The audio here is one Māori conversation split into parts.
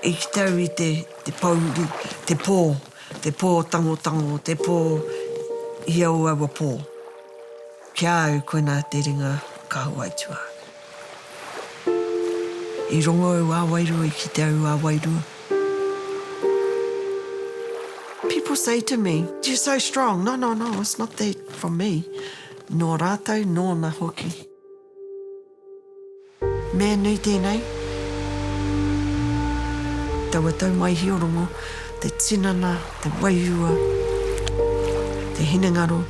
I ki tau i te pauri, te pō tango, te pō i au awa pō. Kia au koina te ringa ka Hawaitua. I rongo au a wairua, I ki te au a wairua. People say to me, you're so strong. No, it's not that from me. Nō rātou, nōna hoki. Mea nui tēnei. Taua tau mai hiorongo, te tinana, te waiua, te hinengaro,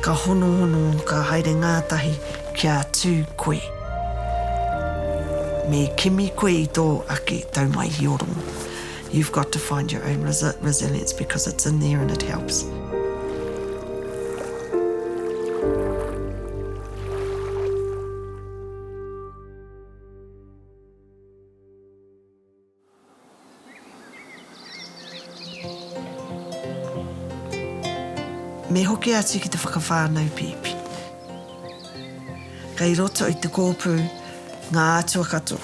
ka hono, ka haere ngātahi kia tū koe. Me kimi koe I tō ake tau mai hiorongo. You've got to find your own resilience because it's in there and it helps. Me hoki atu ki te whakawhānau pipi. Kei roto I te kōpū ngā atua katoa,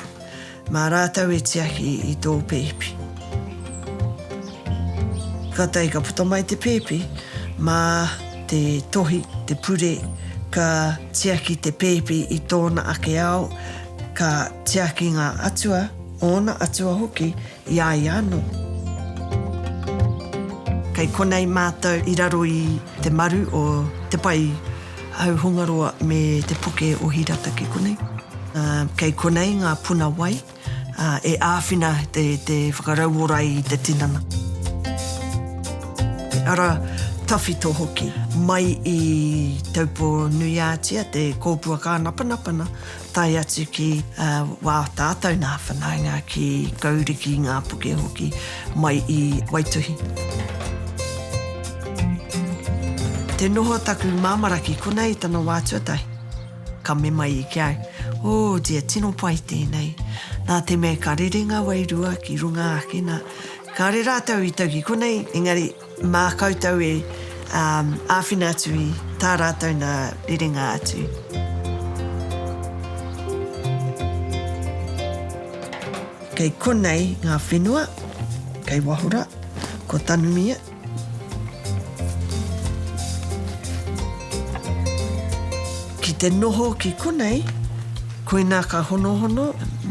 mā rātau e tiaki I tō pipi. Ka tei ka puta mai te pipi, mā te tohi, te pure, ka tiaki te pipi I tōna ake ao, ka tiaki ngā atua, ōna atua hoki, I ai anō. Kei konei mātou I raro I te maru o te pai au hongaroa me te puke o hirata ki konei. Kei konei ngā puna wai, e āwhina te whakarauorai I te tinana. Ara tawhi tō hoki, mai I taupo nui ātia, te kōpua kā napanapana, tai atu ki wā tātou nā whanaunga ki kauriki ngā puke hoki, mai I Waituhi. Te noho taku māmaraki konei tana wātuatai. Ka me mai I ki au. Dia, tino pai tēnei. Nā te mea ka rerenga wairua ki runga ake nā. Ka re rātau I tau ki konei, engari mā koutou e āwhina atu I tā rātau nā rerenga atu. Kei konei ngā whenua, kei wahura, ko tanumia. Ki te noho ki konei, koina ka hono,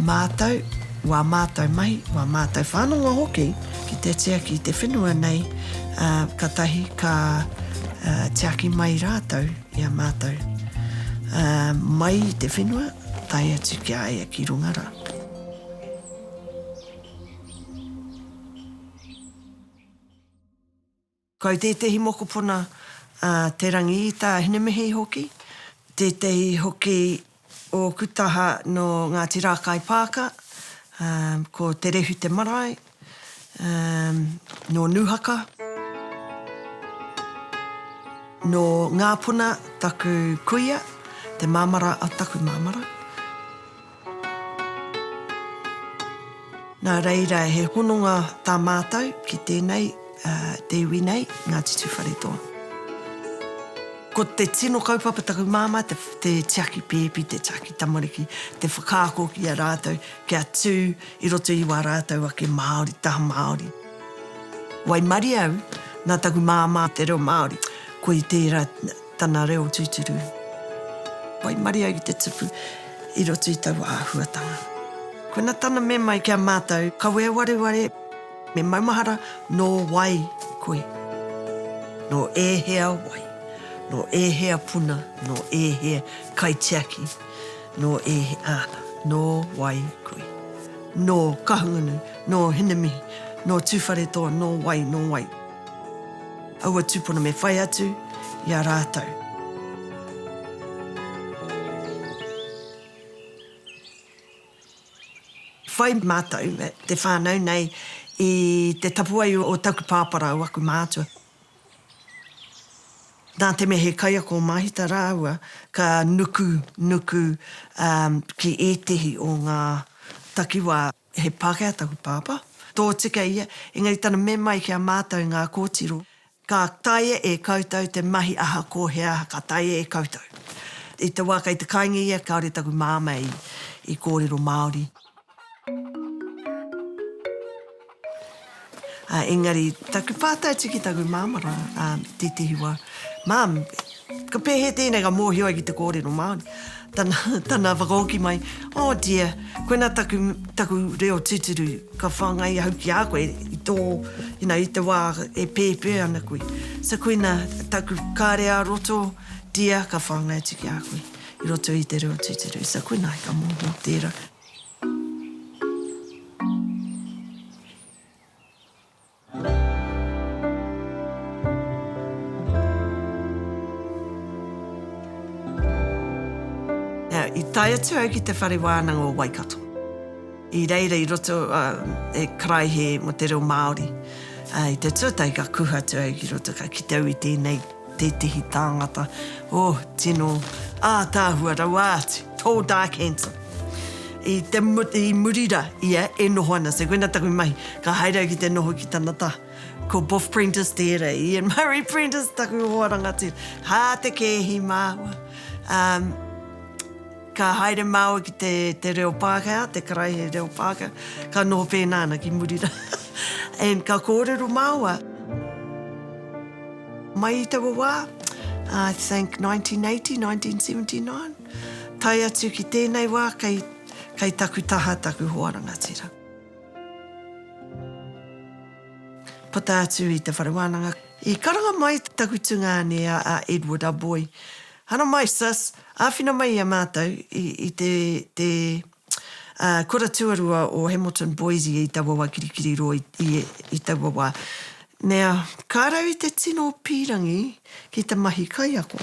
mātou, wā mātou mahi, wā mātou whānonga hoki, ki te tiaki te whenua nei, ka tahi ka tiaki mai rātou, ia mātou. Mai te whenua, tai atu ki aia ki rungara. Kau tētehi mokopuna te rangi I tā hinemehi hoki, tētehi hoki o kutaha no Ngāti Rākai Pāka, ko te rehu te marae, no Nuhaka, no Ngāpuna taku kuia, te māmara a taku māmara. Nā reira he hononga tā mātou ki tēnei, te iwi nei, Ngāti Tuwharetoa. Ko te tino kaupapa taku māma, te tiaki pēpi, te tiaki tamariki, te whakaako ki a rātou, kia tū I roto I wā rātou ake Māori, taha Māori. Wai mari au, nā taku māma te reo Māori, ko I tērā tana reo tūturu. Wai mari au ki te tupu, I roto I tau āhuatanga. Ko nā tana me mai kia mātou, kawe ware, me maumahara, no wai koe. No hea wai. No hea puna, no hea kaitiaki, no ana, no wai koe. No kahungunu, no hinemihi, no tuwharetoa, no wai. Aua tūpuna me whai atu, I a rātou. Whai mātou, te whānau nei, I te tapuai o taku pāpara o aku mātua. Nā te me he kaia ko mahita rāua, ka nuku ki ētehi o ngā takiwā he Pākehā taku pāpa. Tō tika ia, engari tana me mai kia mātou ngā kōtiro. Ka taia e koutou te mahi aha ko he aha, ka taia e koutou. I te waka I te kainga ia, kaore taku māma I kōrero Māori. Engari, taku pātai tiki taku māmara, titihi wā. Mām, ka pēhe tēnei ka mōhio ki te kōrero Māori. Tana whakaoki mai, oh dear, koena taku reo tūturu, ka whangai hauki a koe, i tō, i te wā e pēpē ana koe. So koena taku kārea roto, dear, ka whangai tiki a koe, i roto i te reo tūturu. So koena ka mōhio tērā. I tai atu au ki te whare wānanga o Waikato. I reira i roto e karaihe mo te reo Māori. I te tuatai ka kuha atu au ki roto ka ki tau i tēnei te tihi tāngata. Oh, tino, tāhua rau atu, tall dark handsome. I murira ia e noho ana, se koena taku mai, ka haere ki te noho ki tana tā. Ko Boff Prentice tērā, Ian Murray Prentice taku hoaranga tērā. Hā te kehi māua. Ka haere māua ki te reo Pākehā, te karaihe reo Pākehā, ka noho pēnāna ki murira. And ka kōrero māua. Mai I tawa wā, I think 1980, 1979. Tai atu ki tēnei wā, kei taku taha taku hoaranga tira. Pata atu I te wharewānanga. I karanga mai taku tungāne a Edward Aboi. Hana mai, sis, āwhina mai a mātou I te kura tuarua o Hamilton Boise I tawa wā kirikiri ro I tawa wā. Nea, kārau I te tino pīrangi ki te mahi kai ako.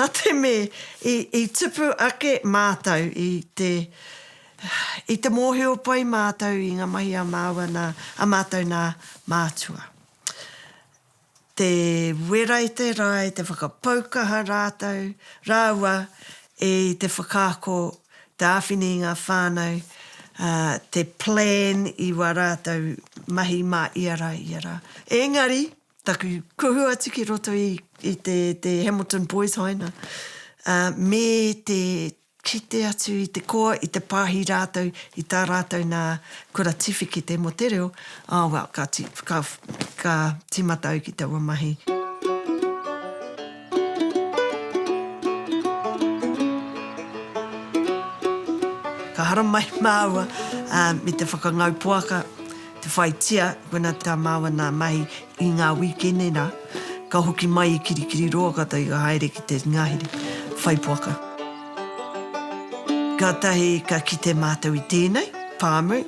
Nā te me, I tupu ake mātou I te mōhio pai mātou I ngā mahi a māua a mātou nā mātua. Te wera I te rai, te whakapaukaha rātou, rāua e te whakaako, te āwhini I ngā whānau, te plan I wā rātou mahi mā iara. Engari, taku kuhua tiki roto I te Hamilton Boys haina, me te kite atu I te koa, I te pāhi rātou, I tā rātou nā kura tiwhiki te mo te reo, well, ka timata au ki te wamahi. Ka hara mai māua me te whakangau puaka, te whaitia, koena tā māua nā mahi I ngā wikene nā, ka hoki mai I kirikiri roa kata I ka haere ki te ngāhere, whai puaka. Ka tahi ka kite mātou I tēnei, pāmu,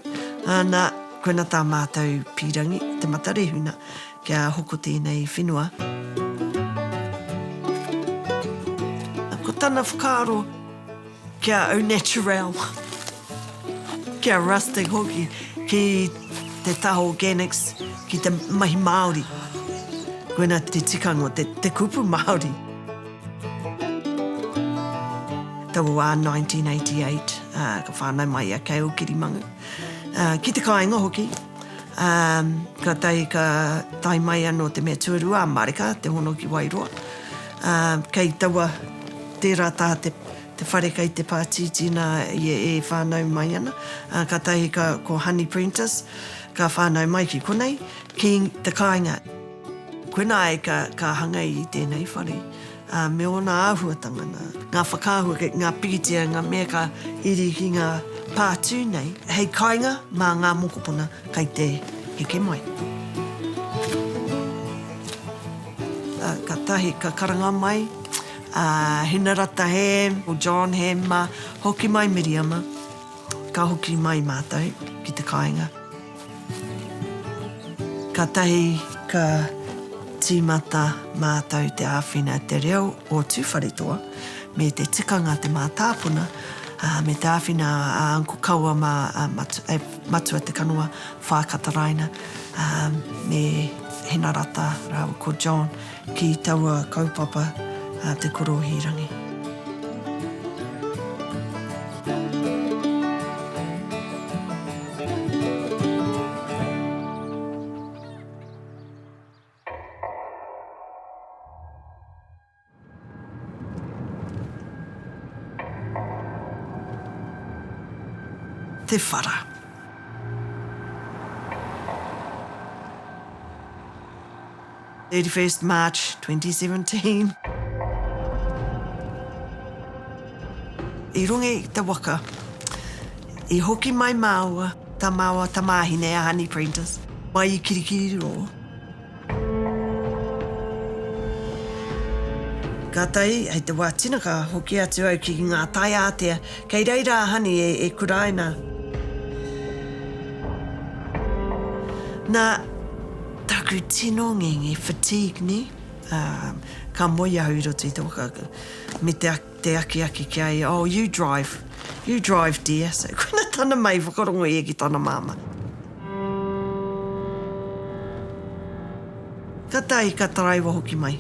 nā koena tā mātou pīrangi, te matarehuna, kia hoko tēnei whenua. Ko tāna whakaaro, kia au natural, kia rustic hoki, ki te taho organics, ki te mahi Māori. Koena te tikango, te kupu Māori. Tawa wā 1988, ka whānau mai a kei o Kirimangu. Ki te kāinga hoki, ka tai mai anō te mea tuarua a Marika, te hono ki Wairoa. Kei tawa tērā tā te whare kei te pātītina e whānau mai ana. Ka tai ko Honey Prentice, ka whānau mai ki konei, ki te kāinga. Koena ai ka hangai I tēnei whare. Me ona āhuatanga ngā whakāhua, ngā pikitia, ngā mea ka iri ki ngā pātū nei, hei kāinga mā ngā mokopuna kei te heke mai. Ka tahi, ka karanga mai, Hinarata Ham, o John Ham, hoki mai Miriama, ka hoki mai mātou ki te kāinga. Ka tahi, ka tīmata mātou te āwhina te reo o tūwharetoa, me te tikanga te mātāpuna, me te āwhina a Uncle Kaua matua te kanua whākataraina, me Hinarata rāua ko John, ki taua kaupapa te korohirangi. Te whara. 31st March 2017. I runga i te waka, i hoki mai māua, ta mahine a Honey Prentice, mai I kirikiri ro. Ka tai, hei te wātina ka hoki atu au ki ngā tai ātea, kei reira Honey e kuraina. Nā, taku tino ngenge fatigue ni, ka moia hui roto I te waka, me te aki ki ai, oh, you drive dear, so kuna tana mai whakarongo e ki tana mama. Ka tai ka taraiwa hoki mai.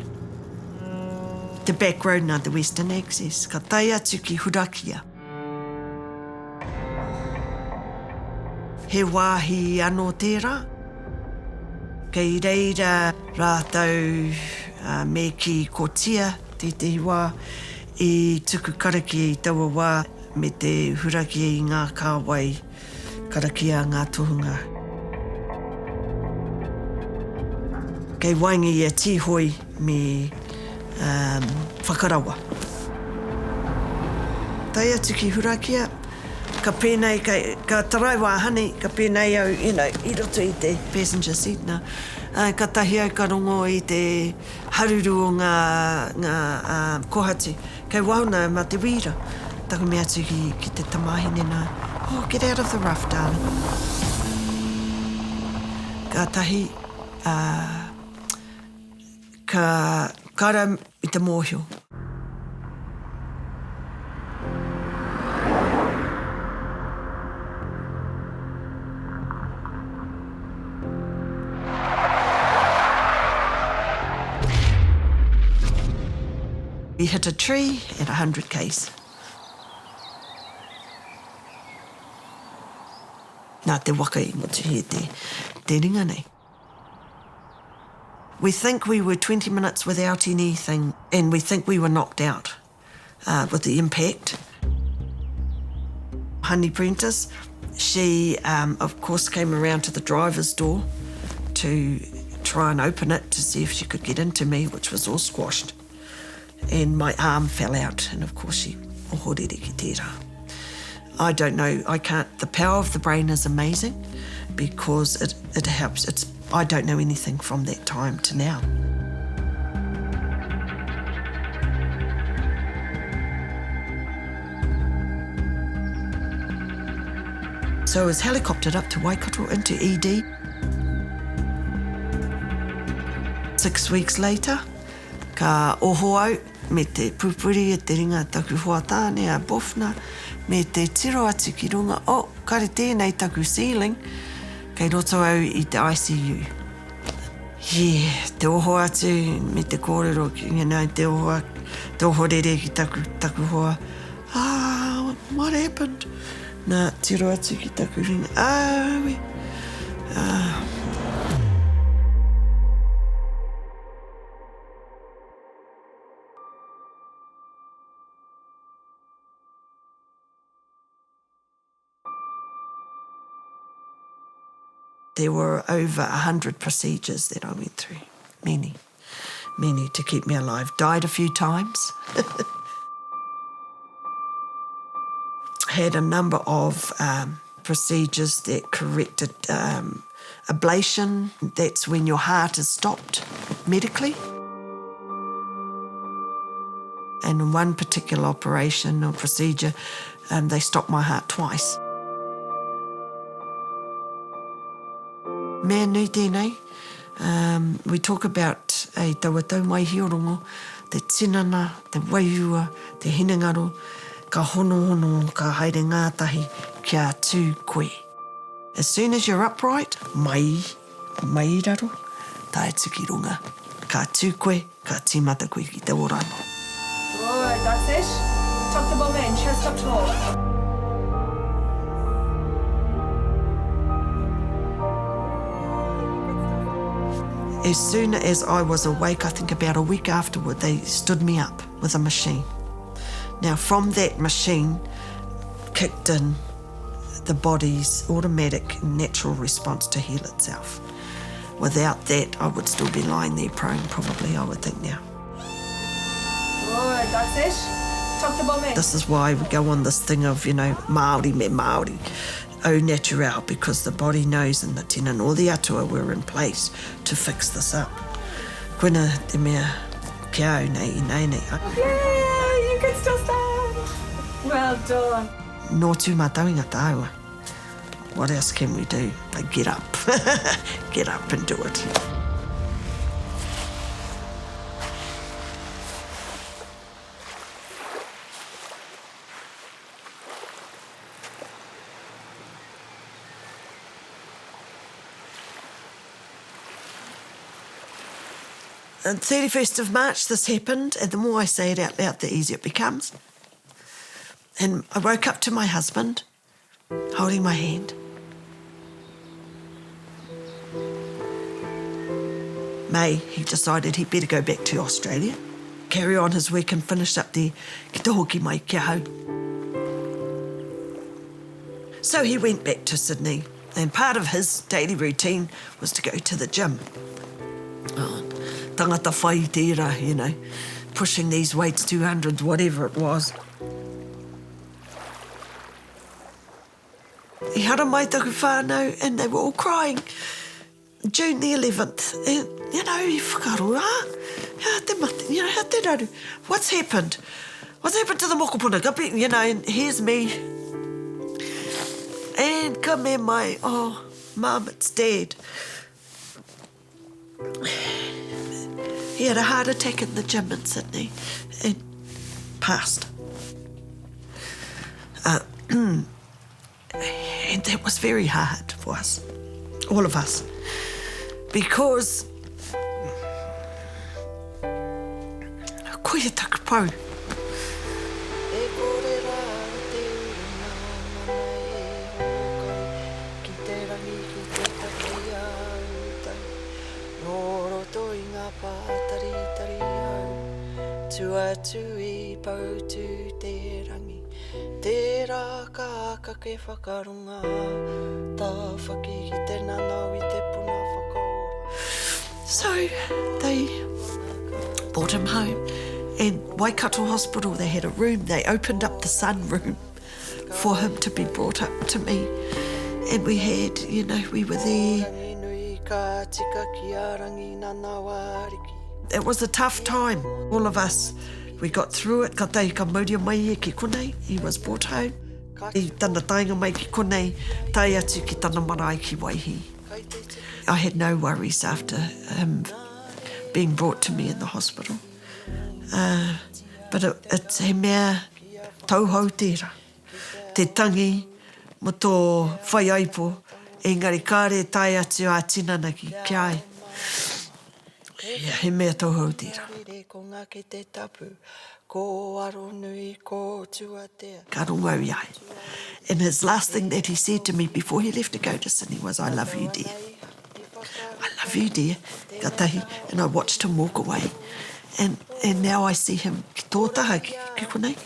The back road na the western access, ka tai atu ki Hurakia. He wāhi anō tērā, kei reira rātau me ki Kotia, te wā, I tuku karakia I taua wā me te hurakia I ngā kāwai, karakia ngā tohunga. Kei waingi ia tihoi me whakarawa. Tai atu ki Hurakia, ka pēnei, ka taraiwa Honey, ka pēnei au, I roto I te passenger seat na. Ka tahi au ka rongo I te haruru o ngā kohatu. Kei wahuna ma te wira. Taku me atu ki te tamahine na. Oh, get out of the rough, darling. Ka tahi, ka kara I te mōhio. We hit a tree at 100 k's. Nā te waka I motu he te ringa nei. We think we were 20 minutes without anything, and we think we were knocked out with the impact. Honey Prentice, she of course came around to the driver's door to try and open it to see if she could get into me, which was all squashed. And my arm fell out, and of course she ohorere ki tērā. I don't know, the power of the brain is amazing because it helps. I don't know anything from that time to now. So I was helicoptered up to Waikato into ED. 6 weeks later, ka oho au me te pupuri e te ringa taku huatāne a Bofna, me te tiro atu ki runga, kare tēnei taku ceiling, kei roto au I te ICU. Te oho atu me te kōrero, te oho rere ki taku hoa. What happened? Nā, tiro atu ki taku ringa, There were over 100 procedures that I went through. Many to keep me alive. Died a few times. Had a number of procedures that corrected ablation. That's when your heart is stopped medically. And in one particular operation or procedure, they stopped my heart twice. Mea nui tēnei, we talk about e tauatau mai hiorongo, te tinana, te waiua, te hinengaro, ka hono, ka haere ngātahi, kia tū koe. As soon as you're upright, mai raro, tae tuki runga. Ka tū koe, ka tīmata koe ki te orano. Good, that's it. Tuck the bum in, chest up tall. As soon as I was awake, I think about a week afterward, they stood me up with a machine. Now, from that machine kicked in the body's automatic natural response to heal itself. without that, I would still be lying there prone, probably, I would think now. Good, that's it. Tuck the bum in. This is why we go on this thing of, Māori me Māori, au natural, because the body knows and the tina and all the atua were in place to fix this up. Koina te mea kia au nei. Yeah, you can still stand. Well done. Nō tū mātauinga tāua. What else can we do? Like get up. Get up and do it. On 31st of March, this happened, and the more I say it out loud, the easier it becomes. And I woke up to my husband holding my hand. May, he decided he'd better go back to Australia, carry on his work and finish up there, ki te hoki mai kia hau. So he went back to Sydney, and part of his daily routine was to go to the gym. Tangata whai tērā, pushing these weights, 200, whatever it was. He hara mai taku whānau, and they were all crying. June the 11th, and, he whakaroa, te mate, how te raru, what's happened? What's happened to the mokopuna kapi, and here's me. And ka me mai, oh, Mum, it's Dad. He had a heart attack in the gym in Sydney and passed. And that was very hard for us, all of us, because koia taku pau. Tui pautu te rangi, tērā ka ke whakaronga, tā whaki ki te nanau I te puna whakaora. So they brought him home, and Waikato Hospital, they had a room, they opened up the sun room for him to be brought up to me, and we had, we were there. It was a tough time, all of us. We got through it. Ka tei ka mauria mai e ki konei. He was brought home. I tana tainga mai ki konei, tai atu ki tana marae ki Waihi. I had no worries after him being brought to me in the hospital. But it's he mea tauhau tērā. Te tangi mo tō whai aipo, engari kāre tai atu a tinana ki ai. He mea tauhau tērā. Ka rongo iai. And his last thing that he said to me before he left to go to Sydney was, I love you, dear. I love you, dear. Ka tahi. And I watched him walk away. And now I see him ki tō taha ki konei.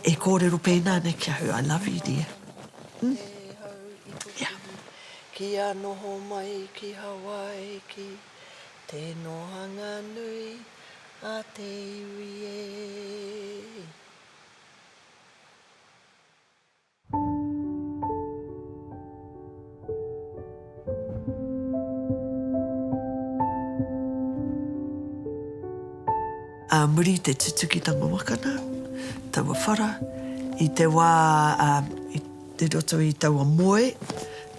E kōrero pēnā ne kia hu, I love you, dear. Yeah. Kia noho mai ki Hawaii ki te nohanga nui a te iwi e. Muri te tutukitanga wakana, taua whara, I te wā, I te roto I taua moe,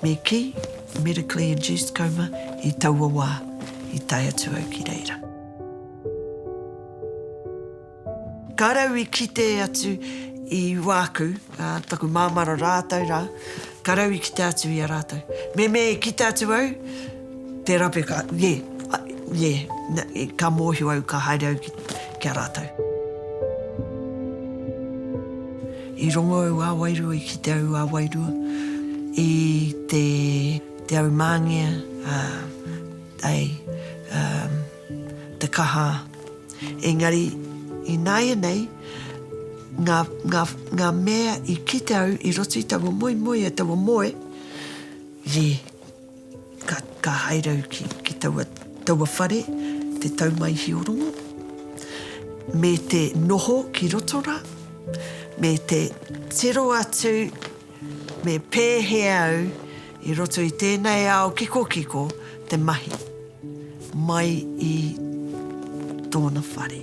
me ki, medically induced coma, I taua wā, I tai atu au ki reira. Ka rau I kite atu I wāku, taku māmara rātou rā, ka rau I kite atu I a rātou. Me kite atu au, te rape ka, ka mōhiu au ka haere au ki a rātou. I rongo au a wairua, I kite au a wairua, I te au māngia, te kaha. Engari, I nāia nei, ngā mea I kite au, I roto I taua moe e taua moe, ka haerau ki taua whare, te taumai hiorongo, me te noho ki rotora, me te tiro atu, me pēhe au, i roto i tēnei ao kiko, te mahi, mai i tōna whare.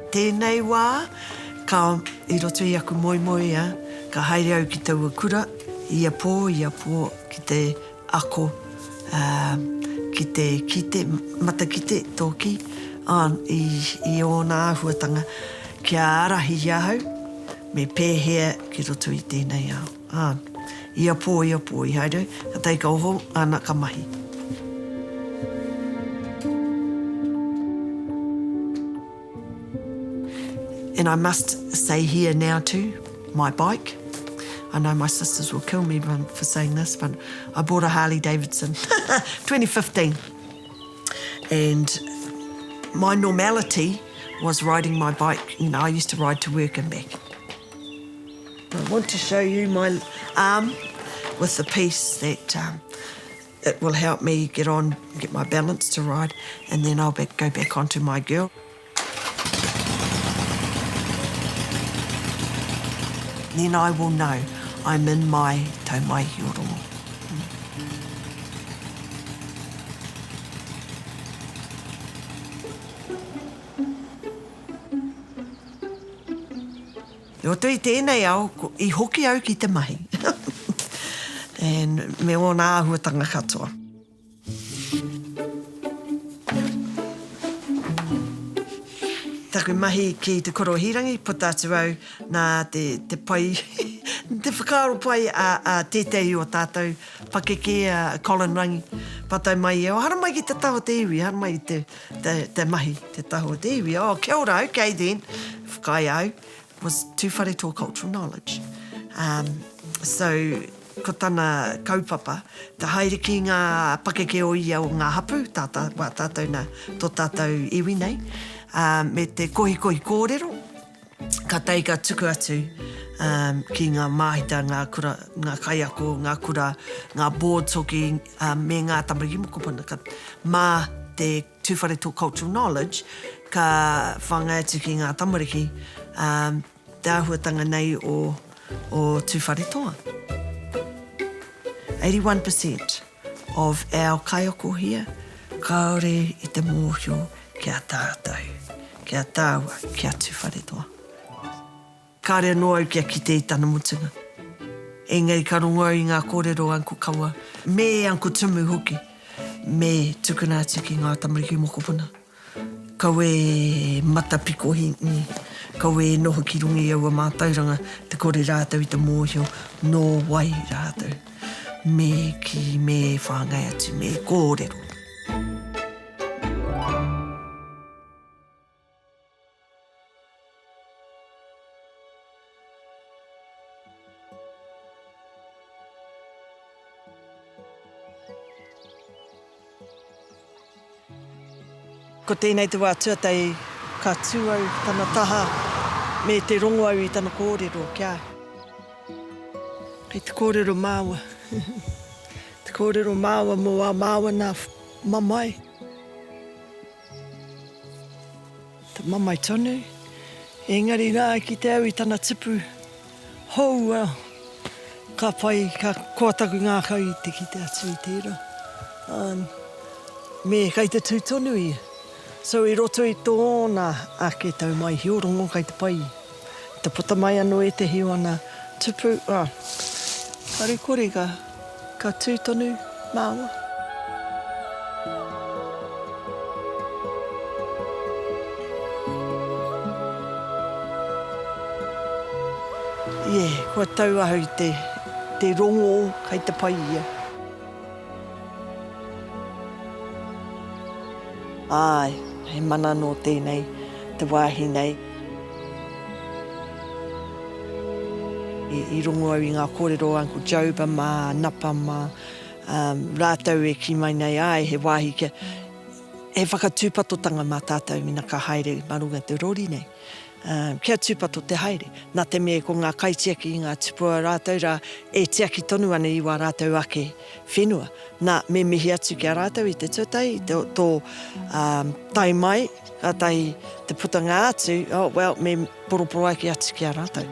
Tēnei wā, ka i roto i aku moi ka haere au ki taua kura, ia pō ki te ako, ki te matakite tōki, i ōna āhuatanga, kia arahi iahau, me pēhea ki roto i tēnei ao. Ia pō i haere, ka teika oho, ana ka mahi. And I must say here now too, my bike. I know my sisters will kill me for saying this, but I bought a Harley Davidson, 2015. And my normality was riding my bike. You know, I used to ride to work and back. I want to show you my arm with the piece that it will help me get my balance to ride, and then I'll go back onto my girl. Then I will know I'm in my taumai hiorongo. Roto i tēnei au, i hoki au ki te mahi. And me o nā āhuatanga katoa. Taku mahi ki te korohirangi, puta atu au nā te pai, te whakaaro pai a tētei o tātou pakeke a Colin Rangi. Patau mai e, hara mai ki te taho te iwi, hara mai ki te mahi, te taho te iwi. Kia ora au, kei then, whakai au, was tūwharetoa cultural knowledge. So, ko tana kaupapa, te haere ki ngā pakeke o ia o ngā hapu, tātou nā, tō tātou iwi nei, me te kohi kōrero, ka teika tuku atu ki ngā māhita, ngā kaiako, ngā kura, ngā board toki, me ngā tamariki mokopuna, mā te tūwharetoa cultural knowledge, ka whanga atu ki ngā tamariki, te āhuatanga nei o tūwharetoa. 81% of our kaiako here, kaore i te mōhio kia tātou, kia tāua, kia tūwharetoa. Kāre anō au kia kite i tana mutunga. Engari ka rongo i ngā kōrero anko kaua, me anko tumu hoki, me tukuna atu ki ngā tamariki mokopuna. Kau e matapiko hingi, kau e noho ki rungi au a mātauranga, te kore rātou i te mōhio, nō wai rātou. Me ki me whāngai atu, me kōrero. Ko tēnei te wā tuatai ka tū au tana taha me te rongo au i tana kōrero kia. Kei te kōrero māua. Te kōrero māua mo a māua nā mamai. Te mamai tonu. Engari rā ki te au i tana tipu. Hou au. Ka pai, ka kōtaku ngā kau i te ki te atu i tērā. Me kei te tūtonu i. So i roto i tōna ake tau mai hiorongo kei te pai. Te puta mai anō e te hio ana tupu. Kare kore ka tūtonu māua. Kua tau ahau te rongo kei te pai ia. Ai, he mana no tēnei, te wāhi nei. I rongo au i ngā kōrero Uncle Joba mā, Napa mā, rātau e ki mai nei, ai, he wāhi he whakatūpatotanga mā tātou mina ka haere marunga te rori nei. kia tūpato te haere. Nā te mea ko ngā kaitiaki i ngā tupua rātou ra e tiaki tonu ana i wā rātou ake whenua. Nā me mihi atu ki a rātou i te tutai, tō tai mai, a tai te putanga atu, me poroporo ake atu ki a rātou.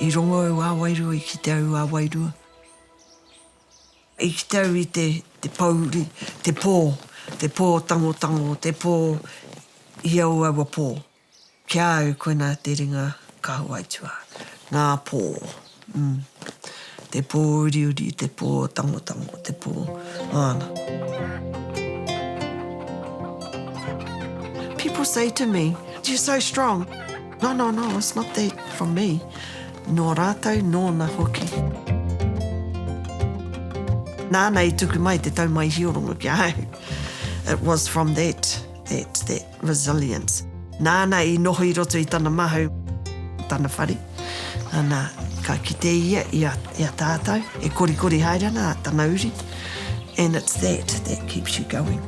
I rongo au a wairua, i ki te au a wairua. I ki te au i te pauri, te pō tango, te pō i au awa pō. Kia au koina te ringa kahuaitua, ngā pō. Te pō uri, te pō tango, te pō ana. People say to me, you're so strong. No, it's not that from me. Nō rātou, nōna hoki. Nāna i tuku mai te tau mai hiorongo ki au. It was from that resilience. Nāna i noho i roto i tana mahu, tana whare. Ana, ka kite ia tātou, e kori hairana, tana uri. And it's that keeps you going.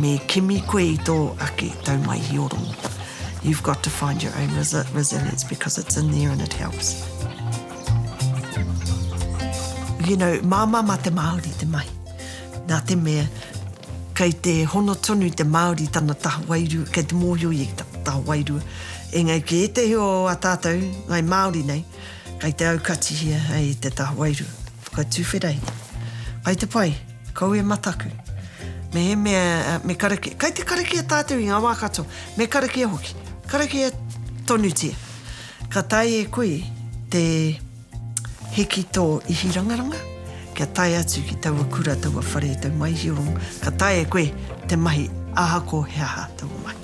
Me kimi koe i tō ake tau mai hiorongo. You've got to find your own resilience because it's in there and it helps. You know, māmama te Māori te mai. Nā te mea, kei te hono tonu te Māori tana taha wairua, kei te mōhio i taha wairua. Engei ki e te hio a tātou, ngai Māori nei, kei te aukati hia hei te taha wairua. Whakatūwherei. Ai te pai, kau e mataku. Me karaki, kei te karaki a tātou i ngā wākato, me karaki a hoki, karaki a tonutia. Ka tai e koe te heki tō ihi rangaranga, kia tai atu ki taua kura, taua whare, tau mai hiorong, ka tai e koe te mahi ahako he aha taua mai.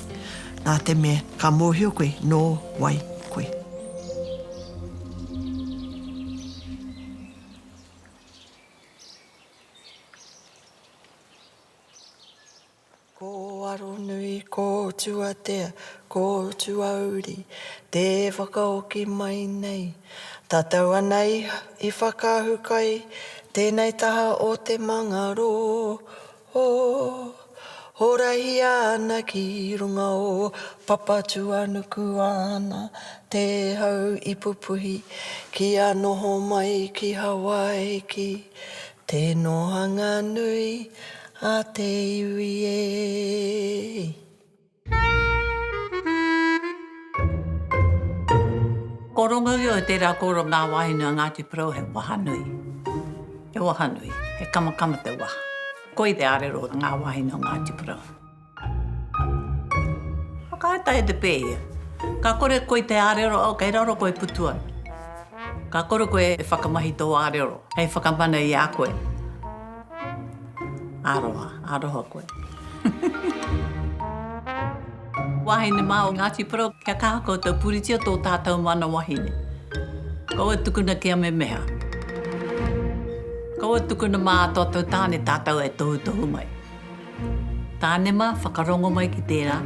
Nā te mea, ka mōhio koe, nō wai koe. Ko aro nui, ko tuatea, ko tuauri, te whakaoki mai nei. Tātou anei i whakahukai, tēnei taha o te mangaro. Horahi ana ki runga o papatu anuku ana, te hau i pupuhi, ki a noho mai ki Hawaii ki, te nohanga nui a te iwi e. Ko rongo o te rā koro ngā wahine a Ngāti Porou he wahanui. He wahanui, he kamakama te waha. Koi te arero ngā wahine o Ngāti Porou. Whakaata e te pēhia. Ka kore koi te arero au, kei raro koe putua. Ka kore koe e whakamahi tō arero, hei whakamana i a koe. Aroha koe. Wahine mā o Ngāti Porou, kia kaha koutou puritia tō tātou mana wahine. Kaua tukuna kia me meha. Kaua tukuna mā tōtou tāne tātou e tohu mai. Tāne mā, whakarongo mai ki tērā.